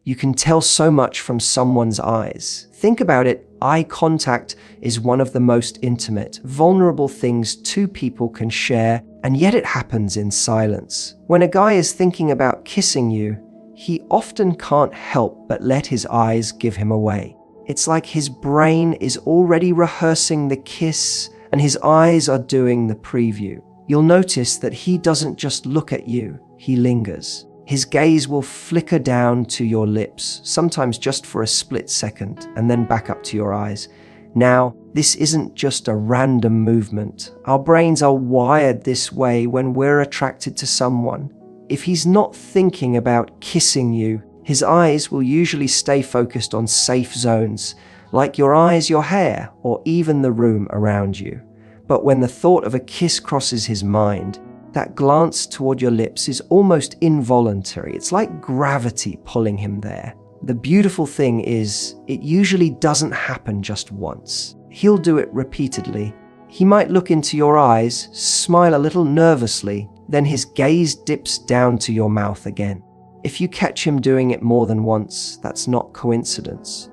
You can tell so much from someone's eyes. Think about it. Eye contact is one of the most intimate, vulnerable things two people can share, and yet it happens in silence. When a guy is thinking about kissing you, he often can't help but let his eyes give him away. It's like his brain is already rehearsing the kiss, and his eyes are doing the preview. You'll notice that he doesn't just look at you, he lingers. His gaze will flicker down to your lips, sometimes just for a split second, and then back up to your eyes. Now, this isn't just a random movement. Our brains are wired this way when we're attracted to someone. If he's not thinking about kissing you, his eyes will usually stay focused on safe zones, like your eyes, your hair, or even the room around you. But when the thought of a kiss crosses his mind, that glance toward your lips is almost involuntary. It's like gravity pulling him there. The beautiful thing is, it usually doesn't happen just once. He'll do it repeatedly. He might look into your eyes, smile a little nervously, then his gaze dips down to your mouth again. If you catch him doing it more than once, that's not coincidence.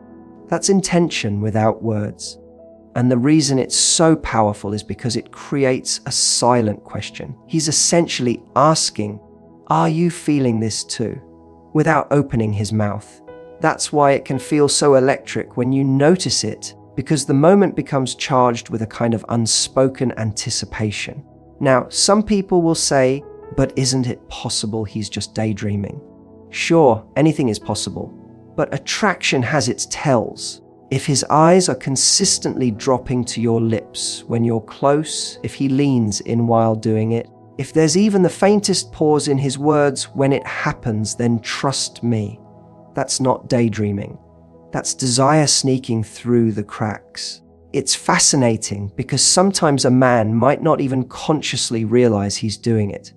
That's intention without words. And the reason it's so powerful is because it creates a silent question. He's essentially asking, "Are you feeling this too?" without opening his mouth. That's why it can feel so electric when you notice it, because the moment becomes charged with a kind of unspoken anticipation. Now, some people will say, "But isn't it possible he's just daydreaming?" Sure, anything is possible, but attraction has its tells. If his eyes are consistently dropping to your lips when you're close, if he leans in while doing it, if there's even the faintest pause in his words when it happens, then trust me, that's not daydreaming. That's desire sneaking through the cracks. It's fascinating because sometimes a man might not even consciously realize he's doing it.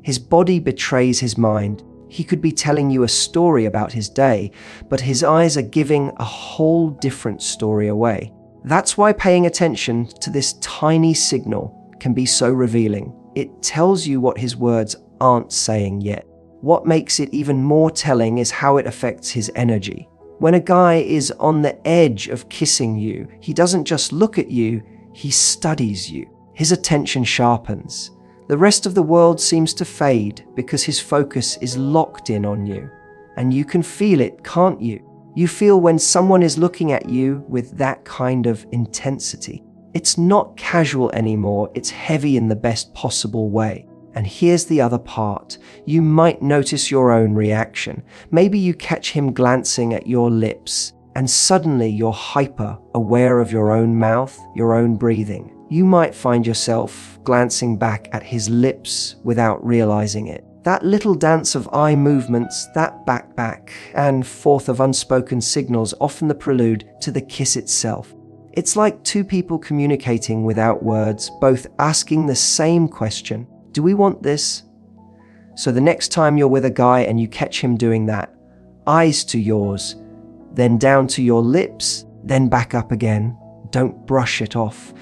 His body betrays his mind. He could be telling you a story about his day, but his eyes are giving a whole different story away. That's why paying attention to this tiny signal can be so revealing. It tells you what his words aren't saying yet. What makes it even more telling is how it affects his energy. When a guy is on the edge of kissing you, he doesn't just look at you, he studies you. His attention sharpens. The rest of the world seems to fade because his focus is locked in on you. And you can feel it, can't you? You feel when someone is looking at you with that kind of intensity. It's not casual anymore, it's heavy in the best possible way. And here's the other part. You might notice your own reaction. Maybe you catch him glancing at your lips, and suddenly you're hyper aware of your own mouth, your own breathing. You might find yourself glancing back at his lips without realizing it. That little dance of eye movements, that back and forth of unspoken signals, often the prelude to the kiss itself. It's like two people communicating without words, both asking the same question. Do we want this? So the next time you're with a guy and you catch him doing that, eyes to yours, then down to your lips, then back up again. Don't brush it off.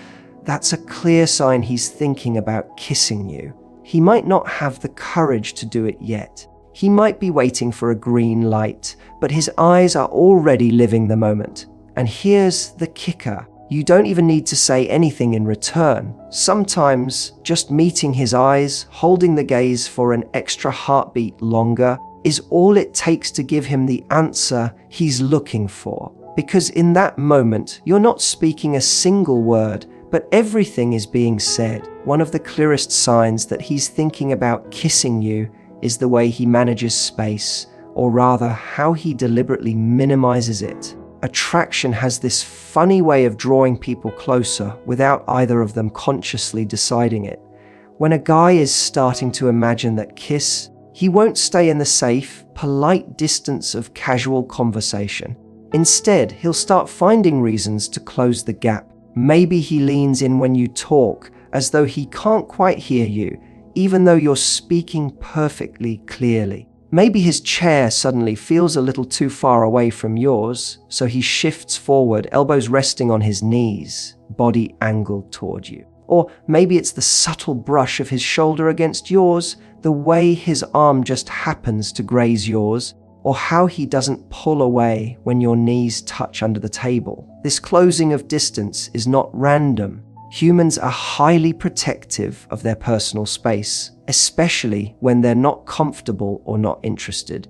That's a clear sign he's thinking about kissing you. He might not have the courage to do it yet. He might be waiting for a green light, but his eyes are already living the moment. And here's the kicker. You don't even need to say anything in return. Sometimes just meeting his eyes, holding the gaze for an extra heartbeat longer, is all it takes to give him the answer he's looking for. Because in that moment, you're not speaking a single word, but everything is being said. One of the clearest signs that he's thinking about kissing you is the way he manages space, or rather, how he deliberately minimizes it. Attraction has this funny way of drawing people closer without either of them consciously deciding it. When a guy is starting to imagine that kiss, he won't stay in the safe, polite distance of casual conversation. Instead, he'll start finding reasons to close the gap. Maybe he leans in when you talk, as though he can't quite hear you, even though you're speaking perfectly clearly. Maybe his chair suddenly feels a little too far away from yours, so he shifts forward, elbows resting on his knees, body angled toward you. Or maybe it's the subtle brush of his shoulder against yours, the way his arm just happens to graze yours. or how he doesn't pull away when your knees touch under the table. This closing of distance is not random. Humans are highly protective of their personal space, especially when they're not comfortable or not interested.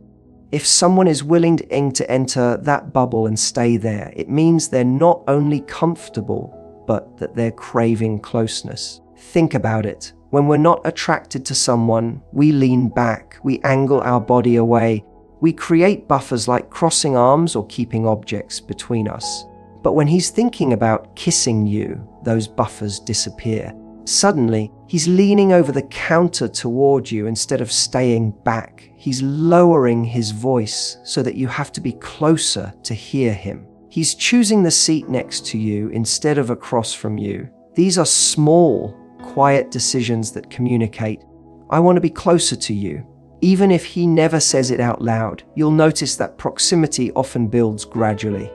If someone is willing to enter that bubble and stay there, it means they're not only comfortable, but that they're craving closeness. Think about it. When we're not attracted to someone, we lean back, we angle our body away, we create buffers like crossing arms or keeping objects between us. But when he's thinking about kissing you, those buffers disappear. Suddenly, he's leaning over the counter toward you instead of staying back. He's lowering his voice so that you have to be closer to hear him. He's choosing the seat next to you instead of across from you. These are small, quiet decisions that communicate, I want to be closer to you. Even if he never says it out loud, you'll notice that proximity often builds gradually.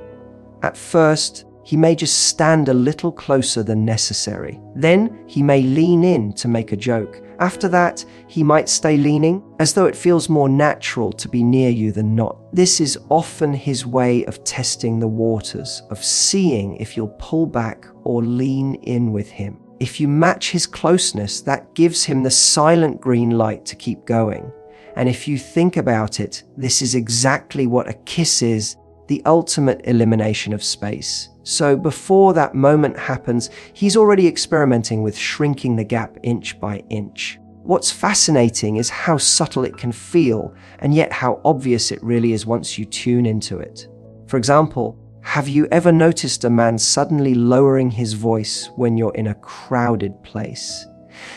At first, he may just stand a little closer than necessary. Then he may lean in to make a joke. After that, he might stay leaning, as though it feels more natural to be near you than not. This is often his way of testing the waters, of seeing if you'll pull back or lean in with him. If you match his closeness, that gives him the silent green light to keep going. And if you think about it, this is exactly what a kiss is, the ultimate elimination of space. So before that moment happens, he's already experimenting with shrinking the gap inch by inch. What's fascinating is how subtle it can feel, and yet how obvious it really is once you tune into it. For example, have you ever noticed a man suddenly lowering his voice when you're in a crowded place?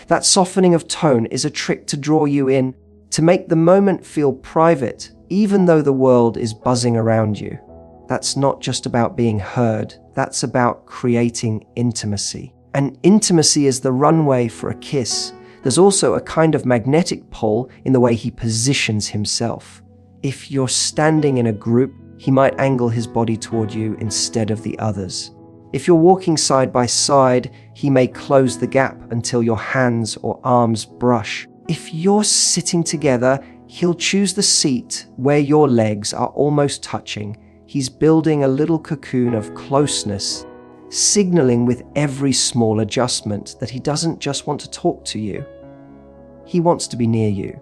That softening of tone is a trick to draw you in, to make the moment feel private, even though the world is buzzing around you. That's not just about being heard, that's about creating intimacy. And intimacy is the runway for a kiss. There's also a kind of magnetic pull in the way he positions himself. If you're standing in a group, he might angle his body toward you instead of the others. If you're walking side by side, he may close the gap until your hands or arms brush. If you're sitting together, he'll choose the seat where your legs are almost touching. He's building a little cocoon of closeness, signaling with every small adjustment that he doesn't just want to talk to you. He wants to be near you.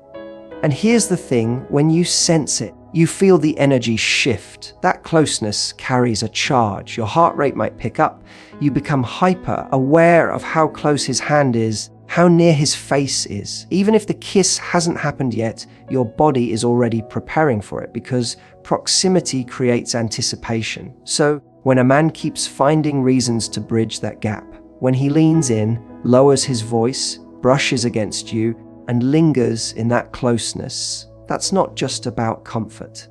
And here's the thing, when you sense it, you feel the energy shift. That closeness carries a charge. Your heart rate might pick up. You become hyper, aware of how close his hand is, how near his face is. Even if the kiss hasn't happened yet, your body is already preparing for it because proximity creates anticipation. So when a man keeps finding reasons to bridge that gap, when he leans in, lowers his voice, brushes against you, and lingers in that closeness, that's not just about comfort.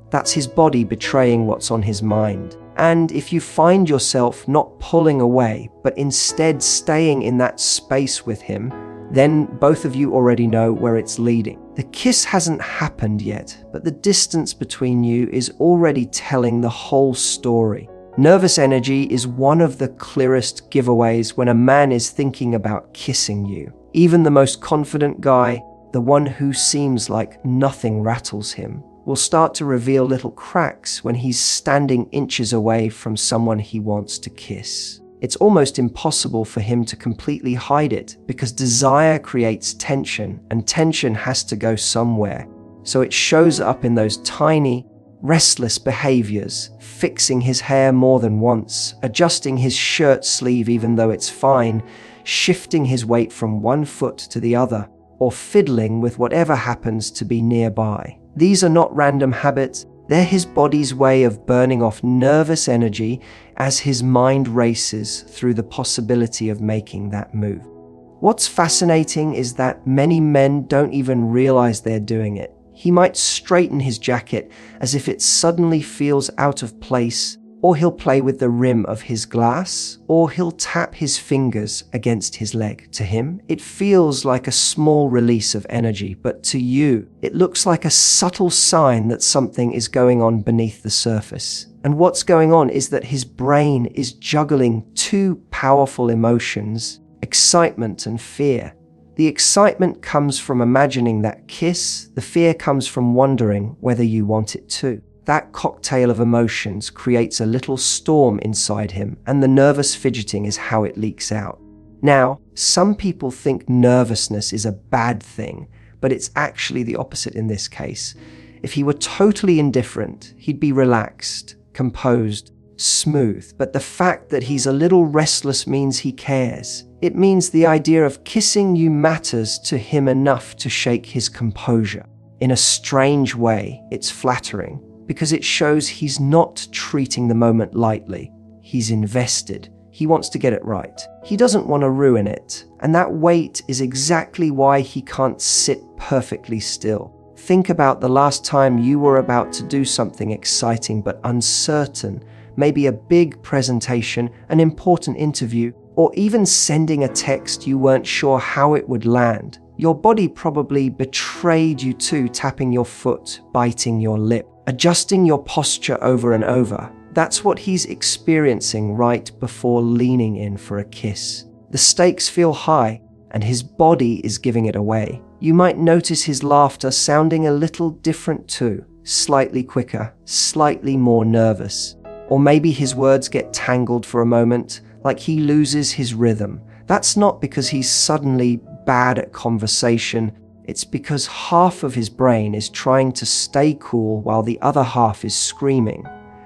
That's his body betraying what's on his mind. And if you find yourself not pulling away, but instead staying in that space with him, then both of you already know where it's leading. The kiss hasn't happened yet, but the distance between you is already telling the whole story. Nervous energy is one of the clearest giveaways when a man is thinking about kissing you. Even the most confident guy, the one who seems like nothing rattles him, will start to reveal little cracks when he's standing inches away from someone he wants to kiss. It's almost impossible for him to completely hide it because desire creates tension, and tension has to go somewhere. So it shows up in those tiny, restless behaviors, fixing his hair more than once, adjusting his shirt sleeve even though it's fine, shifting his weight from one foot to the other, or fiddling with whatever happens to be nearby. These are not random habits, they're his body's way of burning off nervous energy as his mind races through the possibility of making that move. What's fascinating is that many men don't even realize they're doing it. He might straighten his jacket as if it suddenly feels out of place, or he'll play with the rim of his glass, or he'll tap his fingers against his leg. To him, it feels like a small release of energy, but to you, it looks like a subtle sign that something is going on beneath the surface. And what's going on is that his brain is juggling two powerful emotions, excitement and fear. The excitement comes from imagining that kiss, the fear comes from wondering whether you want it too. That cocktail of emotions creates a little storm inside him, and the nervous fidgeting is how it leaks out. Now, some people think nervousness is a bad thing, but it's actually the opposite in this case. If he were totally indifferent, he'd be relaxed, composed, smooth. But the fact that he's a little restless means he cares. It means the idea of kissing you matters to him enough to shake his composure. In a strange way, it's flattering, because it shows he's not treating the moment lightly. He's invested. He wants to get it right. He doesn't want to ruin it. And that weight is exactly why he can't sit perfectly still. Think about the last time you were about to do something exciting but uncertain, maybe a big presentation, an important interview, or even sending a text you weren't sure how it would land. Your body probably betrayed you too, tapping your foot, biting your lip, adjusting your posture over and over. That's what he's experiencing right before leaning in for a kiss. The stakes feel high, and his body is giving it away. You might notice his laughter sounding a little different too, slightly quicker, slightly more nervous. Or maybe his words get tangled for a moment, like he loses his rhythm. That's not because he's suddenly bad at conversation. It's because half of his brain is trying to stay cool while the other half is screaming.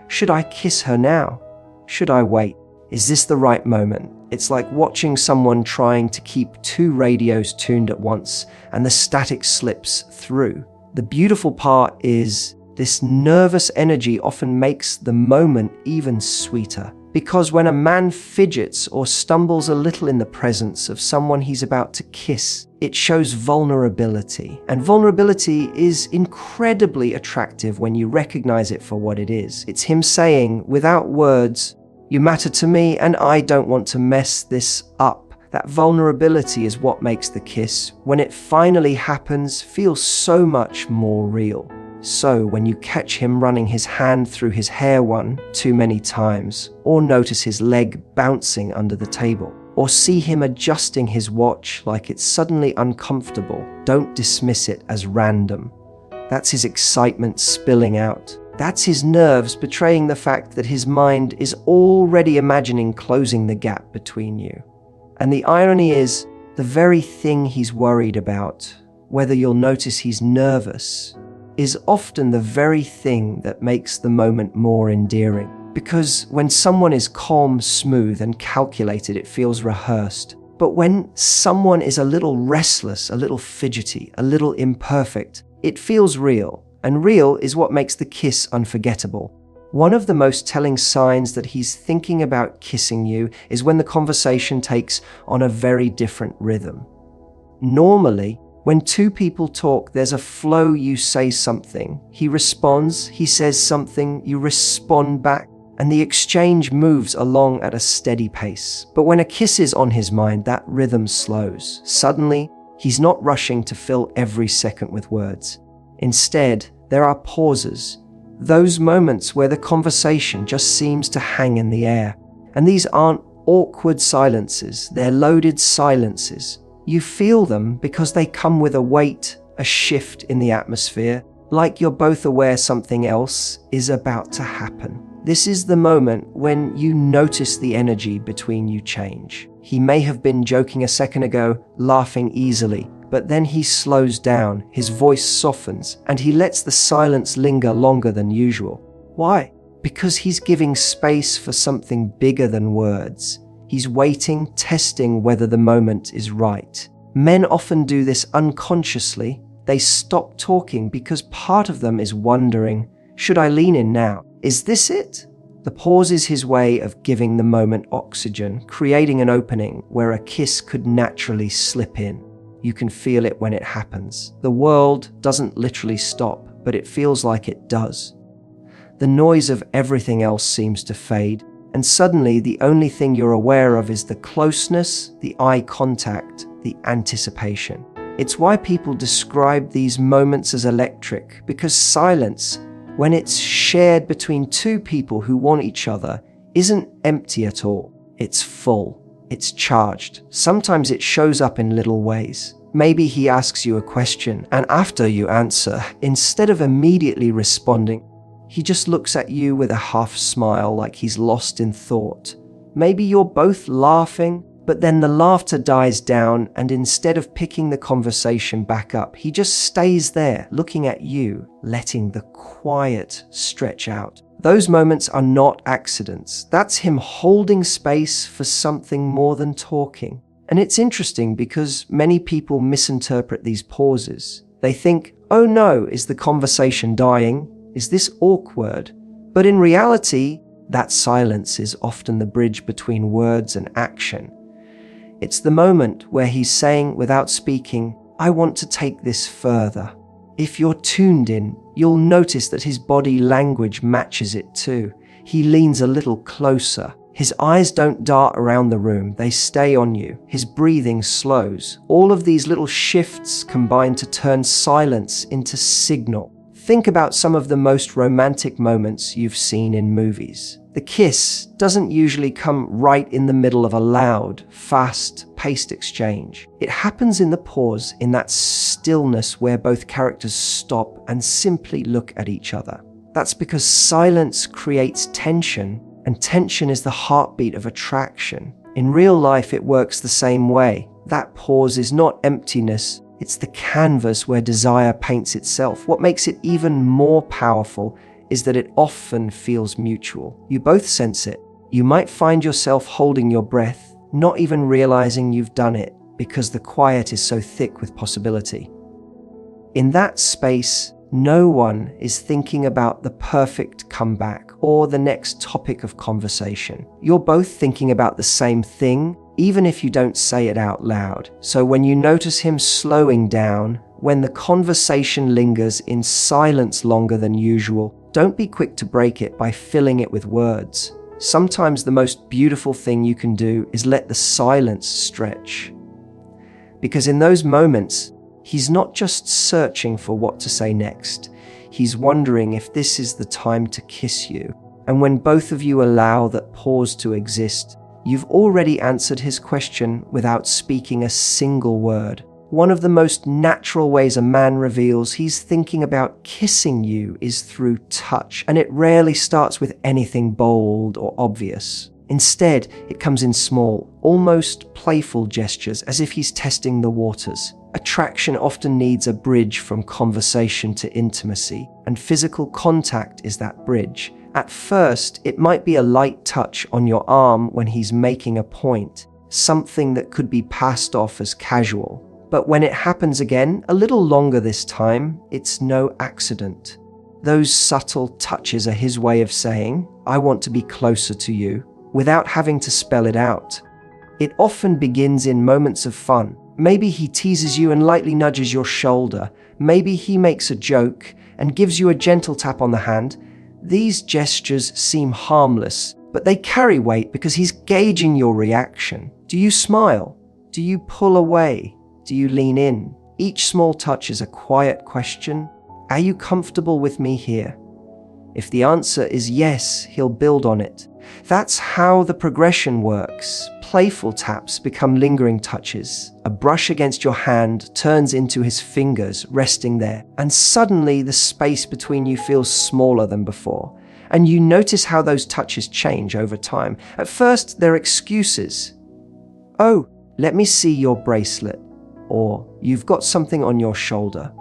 Should I kiss her now? Should I wait? Is this the right moment? It's like watching someone trying to keep two radios tuned at once, and the static slips through. The beautiful part is this nervous energy often makes the moment even sweeter. Because when a man fidgets or stumbles a little in the presence of someone he's about to kiss, it shows vulnerability. And vulnerability is incredibly attractive when you recognize it for what it is. It's him saying, without words, "You matter to me and I don't want to mess this up." That vulnerability is what makes the kiss, when it finally happens, feel so much more real. So when you catch him running his hand through his hair one too many times, or notice his leg bouncing under the table, or see him adjusting his watch like it's suddenly uncomfortable, don't dismiss it as random. That's his excitement spilling out. That's his nerves betraying the fact that his mind is already imagining closing the gap between you. And the irony is, the very thing he's worried about, whether you'll notice he's nervous, is often the very thing that makes the moment more endearing. Because when someone is calm, smooth, and calculated, it feels rehearsed. But when someone is a little restless, a little fidgety, a little imperfect, it feels real. And real is what makes the kiss unforgettable. One of the most telling signs that he's thinking about kissing you is when the conversation takes on a very different rhythm. Normally, when two people talk, there's a flow. You say something, he responds, he says something, you respond back, and the exchange moves along at a steady pace. But when a kiss is on his mind, that rhythm slows. Suddenly, he's not rushing to fill every second with words. Instead, there are pauses, those moments where the conversation just seems to hang in the air. And these aren't awkward silences, they're loaded silences. You feel them because they come with a weight, a shift in the atmosphere, like you're both aware something else is about to happen. This is the moment when you notice the energy between you change. He may have been joking a second ago, laughing easily, but then he slows down, his voice softens, and he lets the silence linger longer than usual. Why? Because he's giving space for something bigger than words. He's waiting, testing whether the moment is right. Men often do this unconsciously. They stop talking because part of them is wondering, should I lean in now? Is this it? The pause is his way of giving the moment oxygen, creating an opening where a kiss could naturally slip in. You can feel it when it happens. The world doesn't literally stop, but it feels like it does. The noise of everything else seems to fade, and suddenly the only thing you're aware of is the closeness, the eye contact, the anticipation. It's why people describe these moments as electric, because silence, when it's shared between two people who want each other, isn't empty at all. It's full. It's charged. Sometimes it shows up in little ways. Maybe he asks you a question, and after you answer, instead of immediately responding, he just looks at you with a half smile like he's lost in thought. Maybe you're both laughing, but then the laughter dies down, and instead of picking the conversation back up, he just stays there looking at you, letting the quiet stretch out. Those moments are not accidents. That's him holding space for something more than talking. And it's interesting because many people misinterpret these pauses. They think, oh no, is the conversation dying? Is this awkward? But in reality, that silence is often the bridge between words and action. It's the moment where he's saying without speaking, I want to take this further. If you're tuned in, you'll notice that his body language matches it too. He leans a little closer. His eyes don't dart around the room, they stay on you. His breathing slows. All of these little shifts combine to turn silence into signal. Think about some of the most romantic moments you've seen in movies. The kiss doesn't usually come right in the middle of a loud, fast-paced exchange. It happens in the pause, in that stillness where both characters stop and simply look at each other. That's because silence creates tension, and tension is the heartbeat of attraction. In real life, it works the same way. That pause is not emptiness, it's the canvas where desire paints itself. What makes it even more powerful is that it often feels mutual. You both sense it. You might find yourself holding your breath, not even realizing you've done it, because the quiet is so thick with possibility. In that space, no one is thinking about the perfect comeback or the next topic of conversation. You're both thinking about the same thing, even if you don't say it out loud. So when you notice him slowing down, when the conversation lingers in silence longer than usual, don't be quick to break it by filling it with words. Sometimes the most beautiful thing you can do is let the silence stretch. Because in those moments, he's not just searching for what to say next. He's wondering if this is the time to kiss you. And when both of you allow that pause to exist, you've already answered his question without speaking a single word. One of the most natural ways a man reveals he's thinking about kissing you is through touch, and it rarely starts with anything bold or obvious. Instead, it comes in small, almost playful gestures, as if he's testing the waters. Attraction often needs a bridge from conversation to intimacy, and physical contact is that bridge. At first, it might be a light touch on your arm when he's making a point, something that could be passed off as casual. But when it happens again, a little longer this time, it's no accident. Those subtle touches are his way of saying, I want to be closer to you, without having to spell it out. It often begins in moments of fun. Maybe he teases you and lightly nudges your shoulder. Maybe he makes a joke and gives you a gentle tap on the hand. These gestures seem harmless, but they carry weight because he's gauging your reaction. Do you smile? Do you pull away? Do you lean in? Each small touch is a quiet question. Are you comfortable with me here? If the answer is yes, he'll build on it. That's how the progression works. Playful taps become lingering touches. A brush against your hand turns into his fingers resting there, and suddenly the space between you feels smaller than before. And you notice how those touches change over time. At first, they're excuses. Oh, let me see your bracelet. Or, you've got something on your shoulder.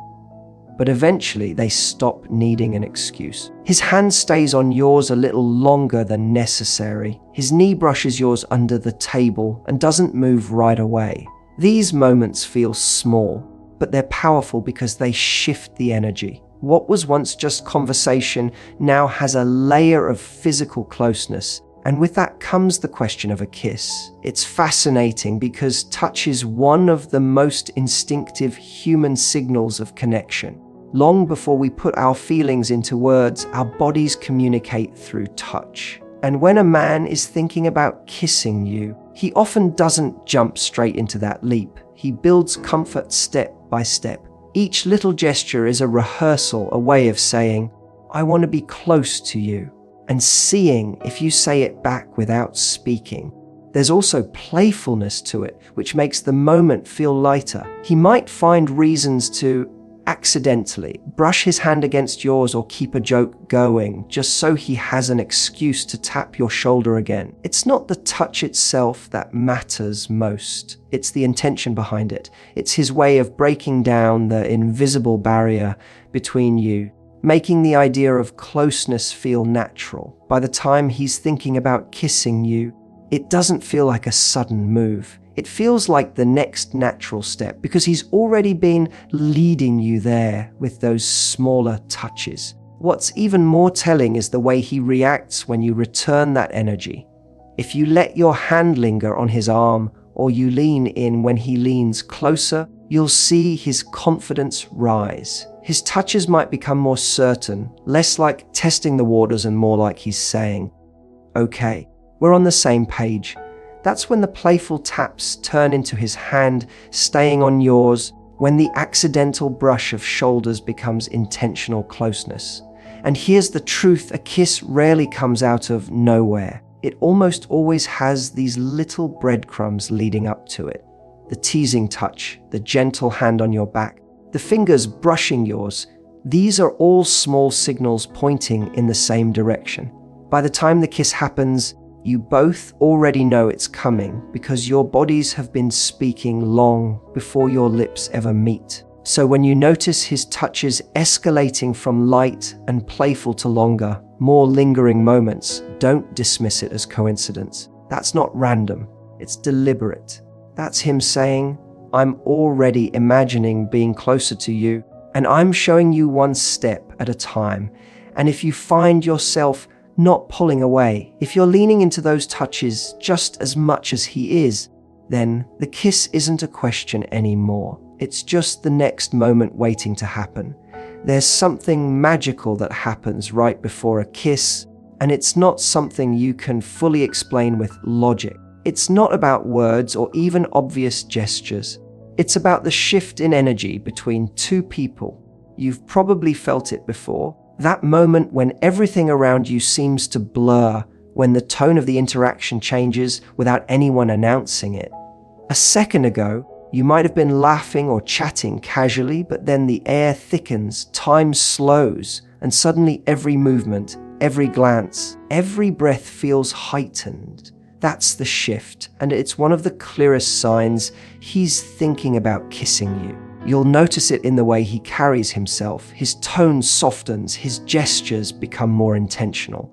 But eventually they stop needing an excuse. His hand stays on yours a little longer than necessary. His knee brushes yours under the table and doesn't move right away. These moments feel small, but they're powerful because they shift the energy. What was once just conversation now has a layer of physical closeness. And with that comes the question of a kiss. It's fascinating because touch is one of the most instinctive human signals of connection. Long before we put our feelings into words, our bodies communicate through touch. And when a man is thinking about kissing you, he often doesn't jump straight into that leap. He builds comfort step by step. Each little gesture is a rehearsal, a way of saying, I want to be close to you, and seeing if you say it back without speaking. There's also playfulness to it, which makes the moment feel lighter. He might find reasons to accidentally brush his hand against yours or keep a joke going, just so he has an excuse to tap your shoulder again. It's not the touch itself that matters most. It's the intention behind it. It's his way of breaking down the invisible barrier between you, making the idea of closeness feel natural. By the time he's thinking about kissing you, it doesn't feel like a sudden move. It feels like the next natural step because he's already been leading you there with those smaller touches. What's even more telling is the way he reacts when you return that energy. If you let your hand linger on his arm or you lean in when he leans closer, you'll see his confidence rise. His touches might become more certain, less like testing the waters and more like he's saying, "Okay, we're on the same page." That's when the playful taps turn into his hand staying on yours, when the accidental brush of shoulders becomes intentional closeness. And here's the truth, a kiss rarely comes out of nowhere. It almost always has these little breadcrumbs leading up to it. The teasing touch, the gentle hand on your back, the fingers brushing yours, these are all small signals pointing in the same direction. By the time the kiss happens, you both already know it's coming because your bodies have been speaking long before your lips ever meet. So when you notice his touches escalating from light and playful to longer, more lingering moments, don't dismiss it as coincidence. That's not random, it's deliberate. That's him saying, "I'm already imagining being closer to you, and I'm showing you one step at a time." And if you find yourself not pulling away, if you're leaning into those touches just as much as he is, then the kiss isn't a question anymore. It's just the next moment waiting to happen. There's something magical that happens right before a kiss, and it's not something you can fully explain with logic. It's not about words or even obvious gestures. It's about the shift in energy between two people. You've probably felt it before. That moment when everything around you seems to blur, when the tone of the interaction changes without anyone announcing it. A second ago, you might have been laughing or chatting casually, but then the air thickens, time slows, and suddenly every movement, every glance, every breath feels heightened. That's the shift, and it's one of the clearest signs he's thinking about kissing you. You'll notice it in the way he carries himself. His tone softens, his gestures become more intentional.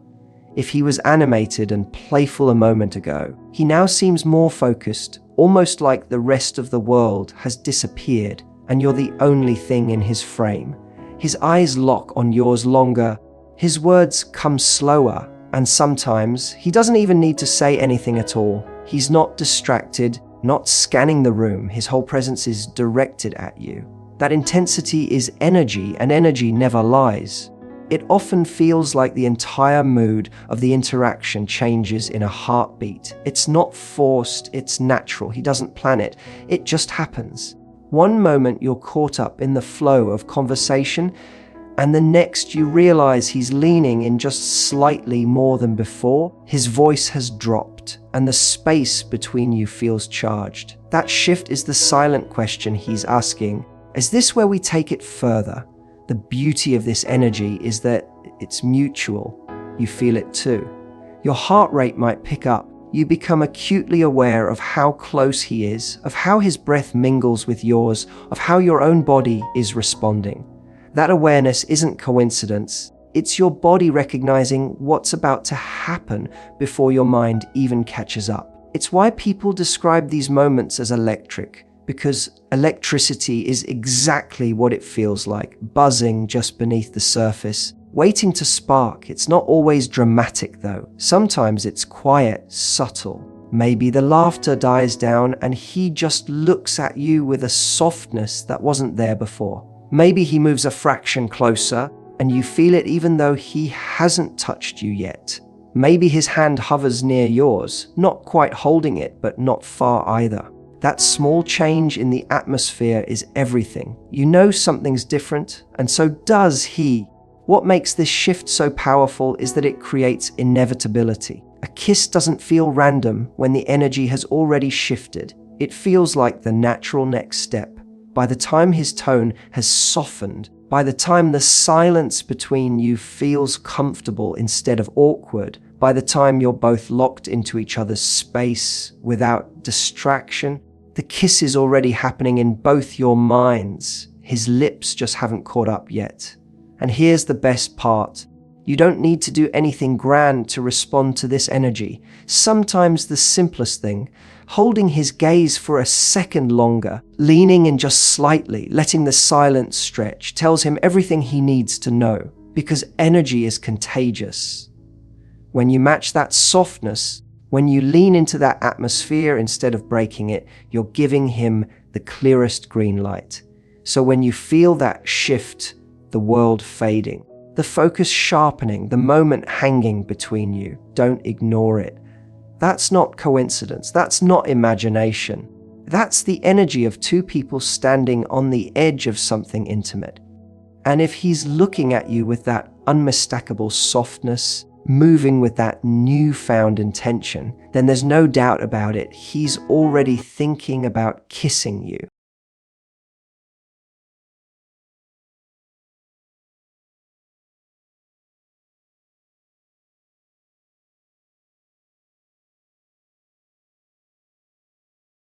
If he was animated and playful a moment ago, he now seems more focused, almost like the rest of the world has disappeared and you're the only thing in his frame. His eyes lock on yours longer, his words come slower, and sometimes he doesn't even need to say anything at all. He's not distracted, not scanning the room. His whole presence is directed at you. That intensity is energy, and energy never lies. It often feels like the entire mood of the interaction changes in a heartbeat. It's not forced, it's natural. He doesn't plan it. It just happens. One moment you're caught up in the flow of conversation, and the next you realize he's leaning in just slightly more than before. His voice has dropped, and the space between you feels charged. That shift is the silent question he's asking. Is this where we take it further? The beauty of this energy is that it's mutual. You feel it too. Your heart rate might pick up. You become acutely aware of how close he is, of how his breath mingles with yours, of how your own body is responding. That awareness isn't coincidence. It's your body recognizing what's about to happen before your mind even catches up. It's why people describe these moments as electric, because electricity is exactly what it feels like, buzzing just beneath the surface, waiting to spark. It's not always dramatic though. Sometimes it's quiet, subtle. Maybe the laughter dies down and he just looks at you with a softness that wasn't there before. Maybe he moves a fraction closer and you feel it even though he hasn't touched you yet. Maybe his hand hovers near yours, not quite holding it, but not far either. That small change in the atmosphere is everything. You know something's different, and so does he. What makes this shift so powerful is that it creates inevitability. A A kiss doesn't feel random when the energy has already shifted. It feels like the natural next step. By the time his tone has softened, by the time the silence between you feels comfortable instead of awkward, by the time you're both locked into each other's space without distraction, the kiss is already happening in both your minds. His lips just haven't caught up yet. And here's the best part. You don't need to do anything grand to respond to this energy. Sometimes the simplest thing, holding his gaze for a second longer, leaning in just slightly, letting the silence stretch, tells him everything he needs to know, because energy is contagious. When you match that softness, when you lean into that atmosphere instead of breaking it, you're giving him the clearest green light. So when you feel that shift, the world fading, the focus sharpening, the moment hanging between you, don't ignore it. That's not coincidence. That's not imagination. That's the energy of two people standing on the edge of something intimate. And if he's looking at you with that unmistakable softness, moving with that newfound intention, then there's no doubt about it. He's already thinking about kissing you.